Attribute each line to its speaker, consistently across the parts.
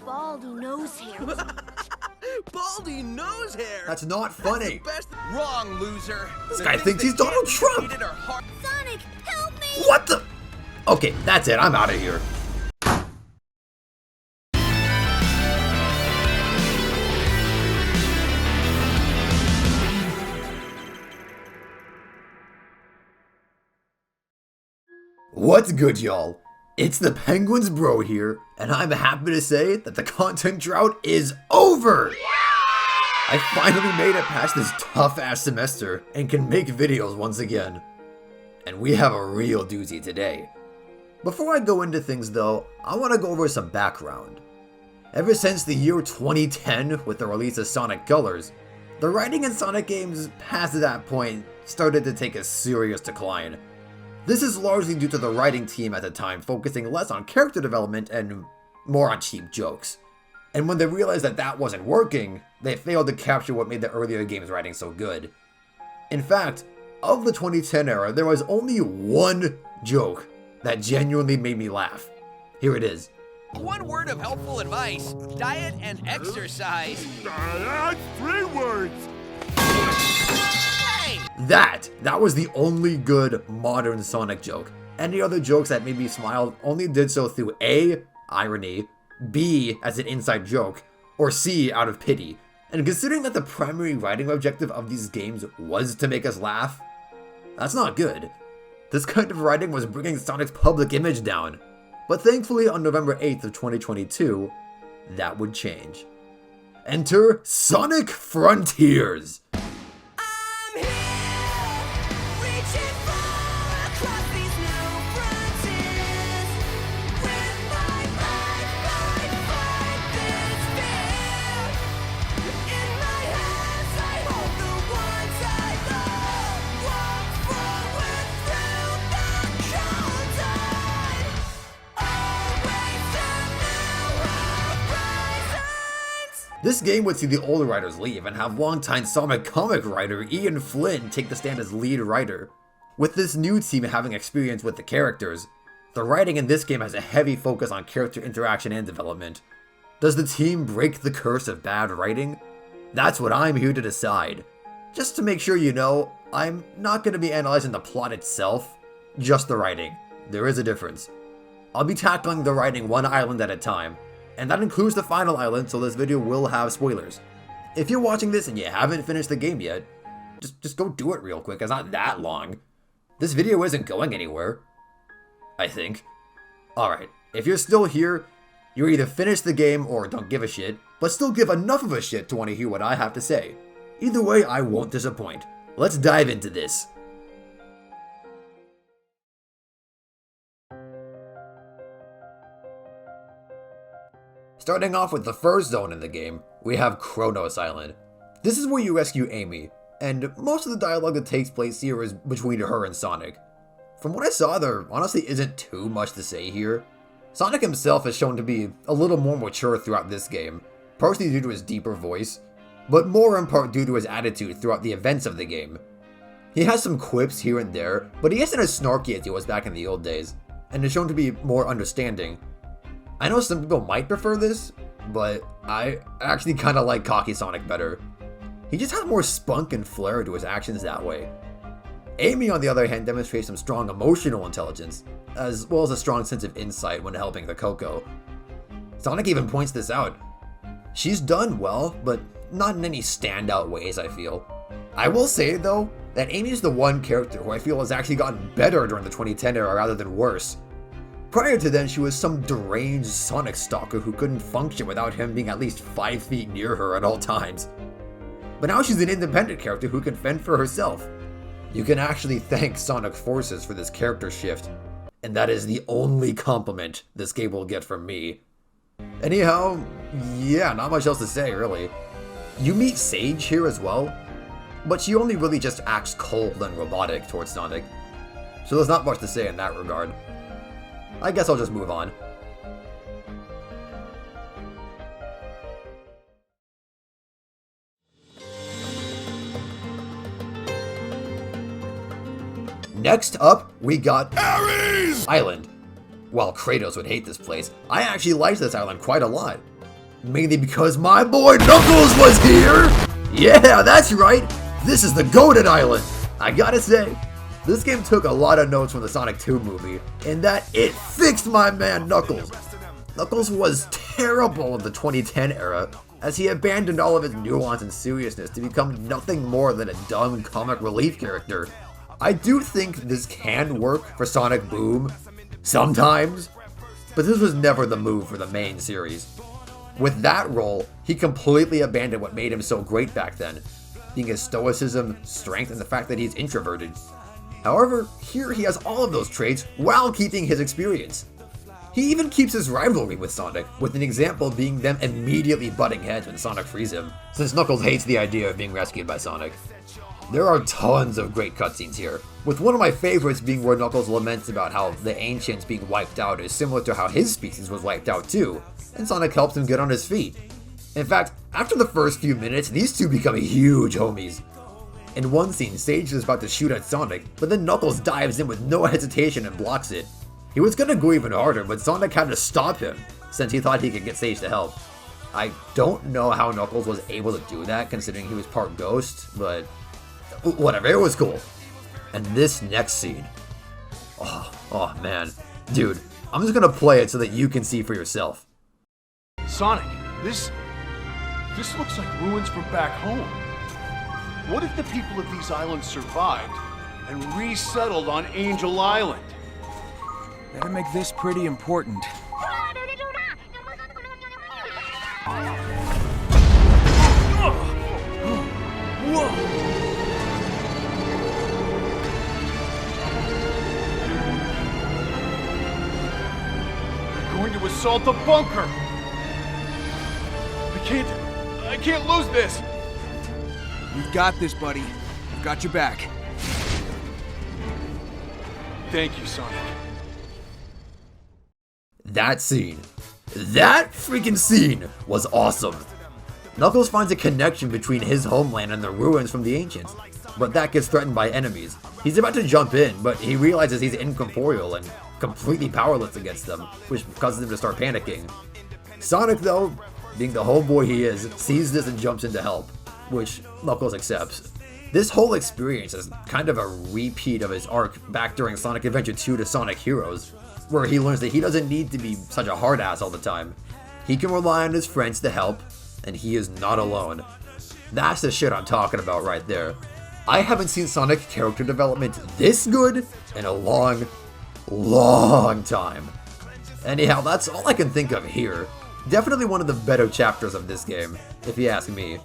Speaker 1: baldy nose hair.
Speaker 2: Baldy nose hair!
Speaker 3: That's not funny.
Speaker 2: Best wrong, loser.
Speaker 3: This guy thinks he's Donald Trump.
Speaker 1: Sonic, help me!
Speaker 3: What the? Okay, that's it. I'm out of here. What's good, y'all? It's the Penguins Bro here, and I'm happy to say that the content drought is over! I finally made it past this tough-ass semester and can make videos once again. And we have a real doozy today. Before I go into things though, I want to go over some background. Ever since the year 2010 with the release of Sonic Colors, the writing in Sonic games past that point started to take a serious decline. This is largely due to the writing team at the time focusing less on character development and more on cheap jokes. And when they realized that that wasn't working, they failed to capture what made the earlier games writing so good. In fact, of the 2010 era, there was only one joke that genuinely made me laugh. Here it is.
Speaker 2: One word of helpful advice: diet and exercise.
Speaker 4: That's 3 words.
Speaker 3: That was the only good modern Sonic joke. Any other jokes that made me smile only did so through A, irony, B, as an inside joke, or C, out of pity. And considering that the primary writing objective of these games was to make us laugh, that's not good. This kind of writing was bringing Sonic's public image down. But thankfully on November 8th of 2022, that would change. Enter Sonic Frontiers! This game would see the older writers leave and have longtime Sonic comic writer Ian Flynn take the stand as lead writer. With this new team having experience with the characters, the writing in this game has a heavy focus on character interaction and development. Does the team break the curse of bad writing? That's what I'm here to decide. Just to make sure you know, I'm not going to be analyzing the plot itself, just the writing. There is a difference. I'll be tackling the writing one island at a time, and that includes the final island, so this video will have spoilers. If you're watching this and you haven't finished the game yet, just go do it real quick, it's not that long. This video isn't going anywhere, I think. Alright, if you're still here, you either finished the game or don't give a shit, but still give enough of a shit to want to hear what I have to say. Either way, I won't disappoint. Let's dive into this. Starting off with the first zone in the game, we have Kronos Island. This is where you rescue Amy, and most of the dialogue that takes place here is between her and Sonic. From what I saw, there honestly isn't too much to say here. Sonic himself is shown to be a little more mature throughout this game, partially due to his deeper voice, but more in part due to his attitude throughout the events of the game. He has some quips here and there, but he isn't as snarky as he was back in the old days, and is shown to be more understanding. I know some people might prefer this, but I actually kinda like cocky Sonic better. He just had more spunk and flair to his actions that way. Amy, on the other hand, demonstrates some strong emotional intelligence, as well as a strong sense of insight when helping the Coco. Sonic even points this out. She's done well, but not in any standout ways, I feel. I will say, though, that Amy's the one character who I feel has actually gotten better during the 2010 era rather than worse. Prior to then, she was some deranged Sonic stalker who couldn't function without him being at least 5 feet near her at all times. But now she's an independent character who can fend for herself. You can actually thank Sonic Forces for this character shift, and that is the only compliment this game will get from me. Anyhow, yeah, not much else to say, really. You meet Sage here as well, but she only really just acts cold and robotic towards Sonic, so there's not much to say in that regard. I guess I'll just move on. Next up, we got Ares Island. While Kratos would hate this place, I actually liked this island quite a lot. mainly because my boy Knuckles was here! Yeah, that's right! This is the Goated Island! I gotta say, this game took a lot of notes from the Sonic 2 movie, in that it fixed my man Knuckles. Knuckles was terrible in the 2010 era, as he abandoned all of his nuance and seriousness to become nothing more than a dumb comic relief character. I do think this can work for Sonic Boom, sometimes, but this was never the move for the main series. With that role, he completely abandoned what made him so great back then, being his stoicism, strength, and the fact that he's introverted. However, here he has all of those traits while keeping his experience. He even keeps his rivalry with Sonic, with an example being them immediately butting heads when Sonic frees him, since Knuckles hates the idea of being rescued by Sonic. There are tons of great cutscenes here, with one of my favorites being where Knuckles laments about how the Ancients being wiped out is similar to how his species was wiped out too, and Sonic helps him get on his feet. In fact, after the first few minutes, these two become huge homies. In one scene, Sage is about to shoot at Sonic, but then Knuckles dives in with no hesitation and blocks it. He was gonna go even harder, but Sonic had to stop him, since he thought he could get Sage to help. I don't know how Knuckles was able to do that, considering he was part ghost, but whatever, it was cool. And this next scene, oh man, dude, I'm just gonna play it so that you can see for yourself.
Speaker 4: Sonic, this looks like ruins from back home. What if the people of these islands survived and resettled on Angel Island?
Speaker 5: Better make this pretty important.
Speaker 4: They're going to assault the bunker! I can't lose this!
Speaker 5: You've got this, buddy. I've got your back.
Speaker 4: Thank you, Sonic.
Speaker 3: That freaking scene was awesome. Knuckles finds a connection between his homeland and the ruins from the Ancients, but that gets threatened by enemies. He's about to jump in, but he realizes he's incorporeal and completely powerless against them, which causes him to start panicking. Sonic, though, being the homeboy he is, sees this and jumps in to help, which Knuckles accepts. This whole experience is kind of a repeat of his arc back during Sonic Adventure 2 to Sonic Heroes, where he learns that he doesn't need to be such a hard ass all the time. He can rely on his friends to help, and he is not alone. That's the shit I'm talking about right there. I haven't seen Sonic character development this good in a long time. Anyhow, that's all I can think of here. Definitely one of the better chapters of this game, if you ask me.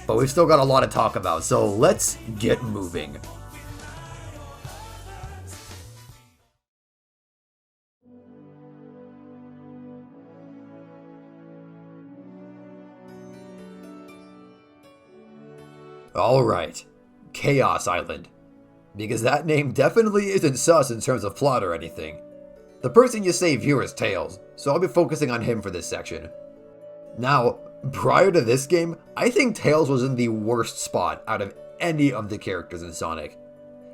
Speaker 3: But we've still got a lot to talk about, so let's get moving. Alright, Chaos Island. Because that name definitely isn't sus in terms of plot or anything. The person you save here is Tails, so I'll be focusing on him for this section. Now, prior to this game, I think Tails was in the worst spot out of any of the characters in Sonic.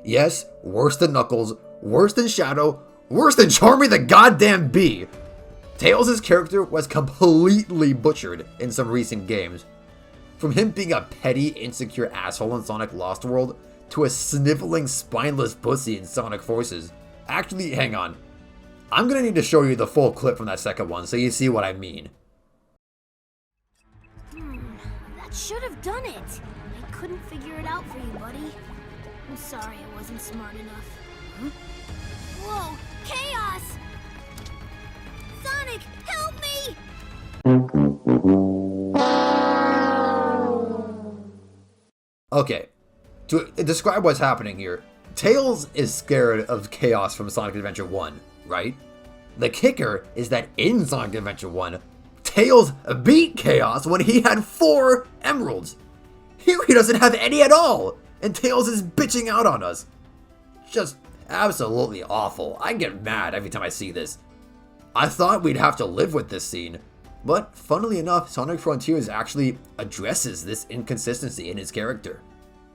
Speaker 3: Yes, worse than Knuckles, worse than Shadow, worse than Charmy the goddamn Bee. Tails' character was completely butchered in some recent games. From him being a petty, insecure asshole in Sonic Lost World, to a sniveling, spineless pussy in Sonic Forces. Actually, hang on. I'm gonna need to show you the full clip from that second one so you see what I mean.
Speaker 1: That should have done it. I couldn't figure it out for you, buddy. I'm sorry I wasn't smart enough. Huh? Whoa, chaos! Sonic, help me!
Speaker 3: Okay, to describe what's happening here, Tails is scared of chaos from Sonic Adventure 1, right? The kicker is that in Sonic Adventure 1, Tails beat Chaos when he had 4 emeralds. Here he doesn't have any at all, and Tails is bitching out on us. Just absolutely awful. I get mad every time I see this. I thought we'd have to live with this scene, but funnily enough, Sonic Frontiers actually addresses this inconsistency in his character.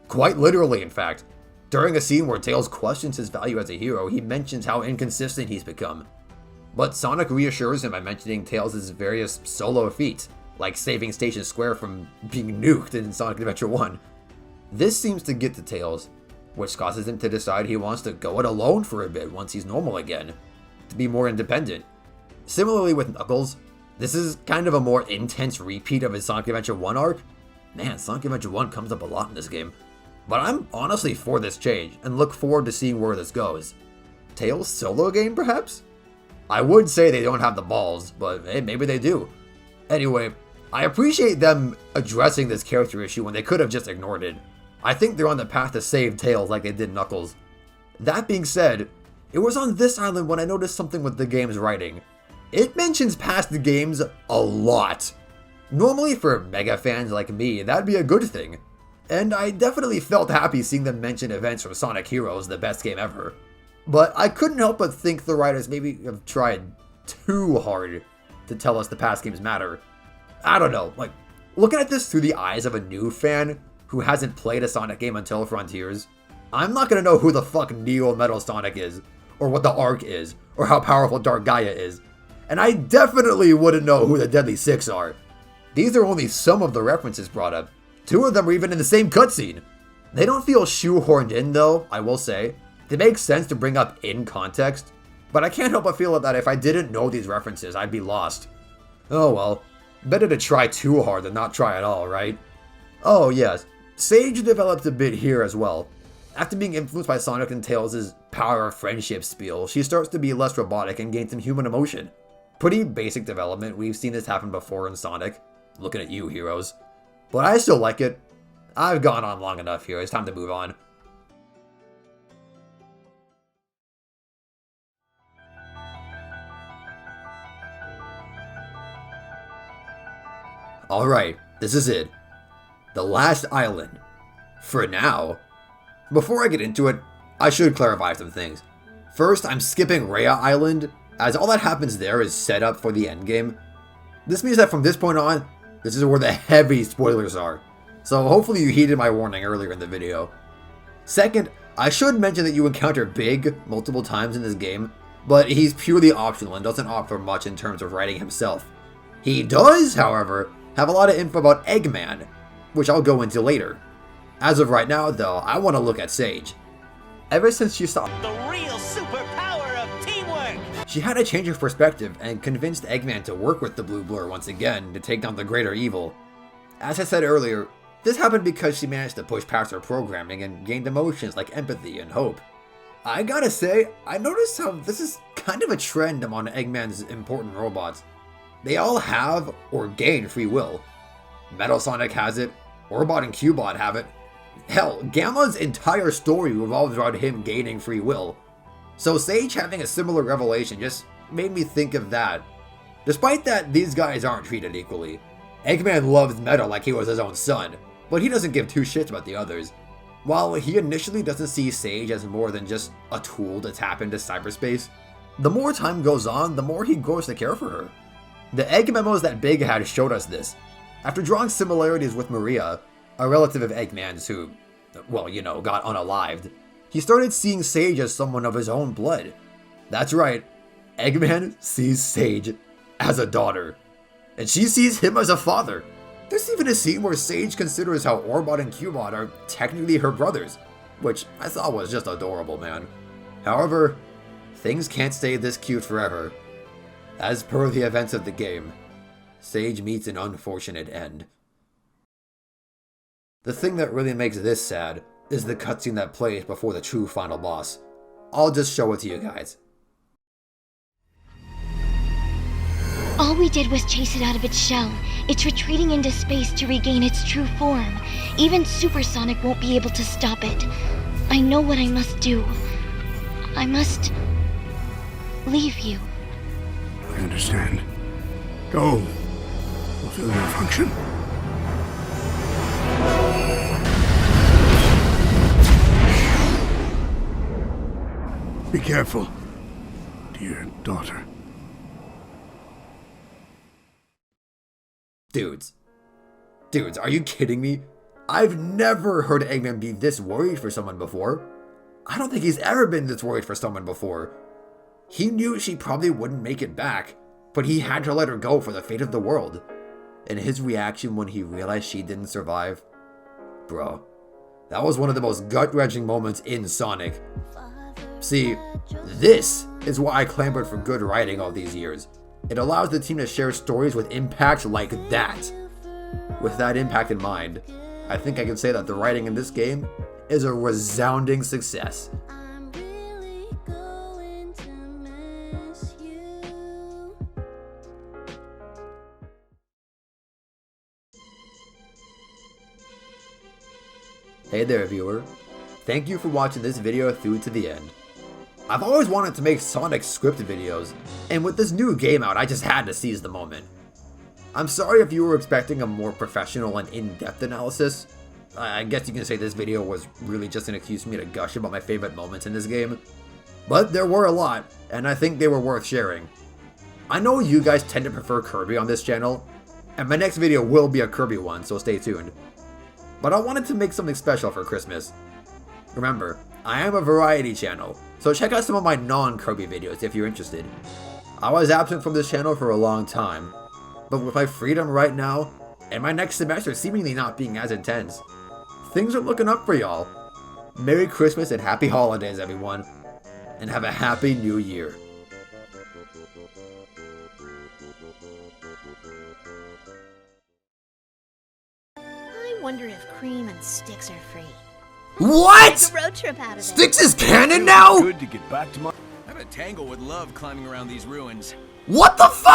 Speaker 3: Quite literally, in fact. During a scene where Tails questions his value as a hero, he mentions how inconsistent he's become. But Sonic reassures him by mentioning Tails' various solo feats, like saving Station Square from being nuked in Sonic Adventure 1. This seems to get to Tails, which causes him to decide he wants to go it alone for a bit once he's normal again, to be more independent. Similarly with Knuckles, this is kind of a more intense repeat of his Sonic Adventure 1 arc. Man, Sonic Adventure 1 comes up a lot in this game. But I'm honestly for this change, and look forward to seeing where this goes. Tails' solo game, perhaps? I would say they don't have the balls, but hey, maybe they do. Anyway, I appreciate them addressing this character issue when they could have just ignored it. I think they're on the path to save Tails like they did Knuckles. That being said, it was on this island when I noticed something with the game's writing. It mentions past games a lot. Normally for mega fans like me, that'd be a good thing. And I definitely felt happy seeing them mention events from Sonic Heroes, the best game ever. But I couldn't help but think the writers maybe have tried too hard to tell us the past games matter. I don't know, like, looking at this through the eyes of a new fan who hasn't played a Sonic game until Frontiers, I'm not gonna know who the fuck Neo Metal Sonic is, or what the Arc is, or how powerful Dark Gaia is. And I definitely wouldn't know who the Deadly Six are. These are only some of the references brought up. 2 of them are even in the same cutscene. They don't feel shoehorned in though, I will say. They make sense to bring up in context, but I can't help but feel that if I didn't know these references, I'd be lost. Oh well, better to try too hard than not try at all, right? Oh yes, Sage developed a bit here as well. After being influenced by Sonic and Tails' power of friendship spiel, she starts to be less robotic and gain some human emotion. Pretty basic development, we've seen this happen before in Sonic. Looking at you, heroes. But I still like it. I've gone on long enough here, it's time to move on. Alright, this is it. The last island. For now. Before I get into it, I should clarify some things. First, I'm skipping Rhea Island, as all that happens there is set up for the endgame. This means that from this point on, this is where the heavy spoilers are. So hopefully you heeded my warning earlier in the video. Second, I should mention that you encounter Big multiple times in this game, but he's purely optional and doesn't offer much in terms of writing himself. He does, however, have a lot of info about Eggman, which I'll go into later. As of right now, though, I want to look at Sage. Ever since she saw
Speaker 6: the real superpower of teamwork,
Speaker 3: she had a change of perspective and convinced Eggman to work with the Blue Blur once again to take down the greater evil. As I said earlier, this happened because she managed to push past her programming and gained emotions like empathy and hope. I gotta say, I noticed how this is kind of a trend among Eggman's important robots. They all have or gain free will. Metal Sonic has it, Orbot and Cubot have it. Hell, Gamma's entire story revolves around him gaining free will. So Sage having a similar revelation just made me think of that. Despite that, these guys aren't treated equally. Eggman loves Metal like he was his own son, but he doesn't give 2 shits about the others. While he initially doesn't see Sage as more than just a tool to tap into cyberspace, the more time goes on, the more he grows to care for her. The Egg memos that Big had showed us this. After drawing similarities with Maria, a relative of Eggman's who, well, you know, got unalived, he started seeing Sage as someone of his own blood. That's right, Eggman sees Sage as a daughter, and she sees him as a father. There's even a scene where Sage considers how Orbot and Cubot are technically her brothers, which I thought was just adorable, man. However, things can't stay this cute forever. As per the events of the game, Sage meets an unfortunate end. The thing that really makes this sad is the cutscene that plays before the true final boss. I'll just show it to you guys.
Speaker 7: All we did was chase it out of its shell. It's retreating into space to regain its true form. Even Supersonic won't be able to stop it. I know what I must do. I must leave you.
Speaker 4: I understand. Go. Fulfill your function. Be careful, dear daughter.
Speaker 3: Dudes, are you kidding me? I've never heard Eggman be this worried for someone before. I don't think he's ever been this worried for someone before. He knew she probably wouldn't make it back, but he had to let her go for the fate of the world. and his reaction when he realized she didn't survive. Bro, that was one of the most gut-wrenching moments in Sonic. See, this is why I clamored for good writing all these years. It allows the team to share stories with impact like that. With that impact in mind, I think I can say that the writing in this game is a resounding success. Hey there, viewer. Thank you for watching this video through to the end. I've always wanted to make Sonic scripted videos, and with this new game out, I just had to seize the moment. I'm sorry if you were expecting a more professional and in-depth analysis. I guess you can say this video was really just an excuse for me to gush about my favorite moments in this game. But there were a lot, and I think they were worth sharing. I know you guys tend to prefer Kirby on this channel, and my next video will be a Kirby one, so stay tuned. But I wanted to make something special for Christmas. Remember, I am a variety channel, so check out some of my non-Kirby videos if you're interested. I was absent from this channel for a long time, but with my freedom right now, and my next semester seemingly not being as intense, things are looking up for y'all. Merry Christmas and Happy Holidays, everyone, and have a Happy New Year.
Speaker 1: I wonder if Cream and Sticks are free.
Speaker 3: What?
Speaker 1: Take a road trip out of it.
Speaker 3: Sticks is canon now?
Speaker 4: Good to get back to my...
Speaker 2: I'm a tangle with love climbing around these ruins.
Speaker 3: What the fuck?